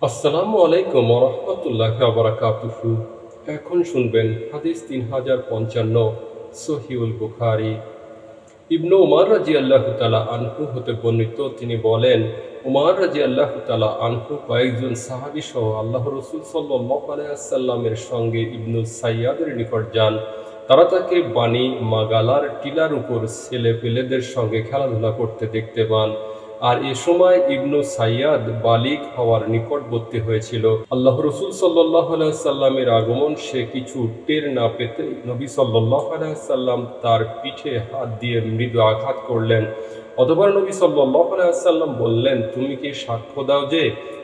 আসসালামু আলাইকুম ওয়া রাহমাতুল্লাহি ওয়া বারাকাতুহু। এখন শুনবেন হাদিস 3055 সহিহুল বুখারী। ইবনু উমর রাদিয়াল্লাহু তাআলা আনহু হতে বর্ণিত, তিনি বলেন, উমর রাদিয়াল্লাহু তাআলা আনহু কয়েকজন সাহাবী সহ আল্লাহর রাসূল সাল্লাল্লাহু আলাইহি ওয়াসাল্লামের সঙ্গে ইবনু সাইয়াদের নিকট যান। তারা তাকে বানি মাগালার টিলার উপর ছেলেপেলেদের সঙ্গে খেলাধুলা করতে দেখতে পান। আর এ সময় ইবনু সাইয়াদ বালিগ হওয়ার নিকটবর্তী হয়েছিল। আল্লাহ রসুল সাল্লাল্লাহু আলাইহি সাল্লামের আগমন সে কিছু টের না পেতে নবী সাল্লাল্লাহু আলাইহি সাল্লাম তার পিঠে হাত দিয়ে মৃদু আঘাত করলেন। অতঃপর নবী সাল্লাল্লাহু আলাইহি সাল্লাম বললেন, তুমি কি সাক্ষ্য দাও যে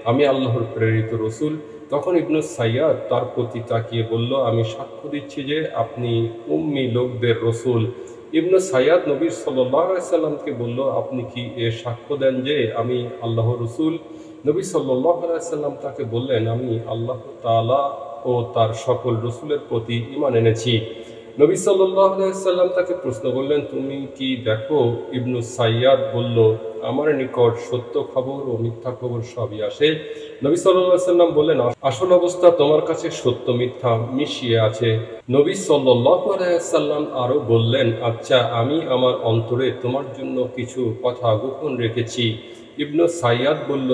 আমি আল্লাহর প্রেরিত রসুল? তখন ইবনু সাইয়াদ তার প্রতি তাকিয়ে বলল, আমি সাক্ষ্য দিচ্ছি যে আপনি উম্মি লোকদের রসুল। ইবনু সাইয়াদ নবী সাল্লাল্লাহু আলাইহি সাল্লামকে বলল, আপনি কি এ সাক্ষ্য দেন যে আমি আল্লাহর রসুল? নবী সাল্লাল্লাহু আলাইহি সাল্লাম তাকে বললেন, আমি আল্লাহ তাআলা ও তার সকল রসুলের প্রতি ঈমান এনেছি। নবী সাল্লাল্লাহু আলাইহি সাল্লাম তাকে প্রশ্ন করলেন, তুমি কি দেখো? ইবনু সাইয়াদ বলল, আমার নিকট সত্য খবর ও মিথ্যা খবর সবই আসে। নবী সাল্লাল্লাহু আলাইহি সাল্লাম বললেন, আসল অবস্থা তোমার কাছে সত্য মিথ্যা মিশিয়ে আছে। নবী সাল্লাল্লাহু আলাইহি সাল্লাম আরো বললেন, আচ্ছা, আমি আমার অন্তরে তোমার জন্য কিছু কথা গোপন রেখেছি। ইবনু সাইয়াদ বলল,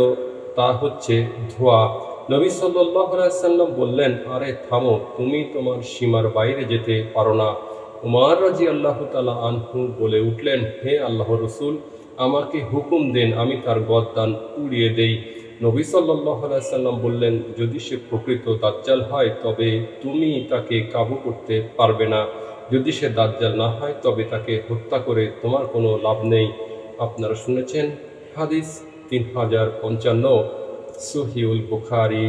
তা হচ্ছে ধোঁয়া। নবী সাল্লাল্লাহু আলাইহি সাল্লাম বললেন, আরে থামো, তুমি তোমার সীমার বাইরে যেতে পারো না। উমর রাদিয়াল্লাহু তাআলা আনহু বলে উঠলেন, হে আল্লাহর রাসূল, আমাকে হুকুম দেন, আমি তার গর্দান উড়িয়ে দেই। নবী সাল্লাল্লাহু আলাইহি সাল্লাম বললেন, যদি সে প্রকৃত দাজ্জাল হয় তবে তুমি তাকে কাবু করতে পারবে না। যদি সে দাজ্জাল না হয় তবে তাকে হত্যা করে তোমার কোনো লাভ নেই। আপনারা শুনেছেন হাদিস 3055 সহিহুল বুখারী।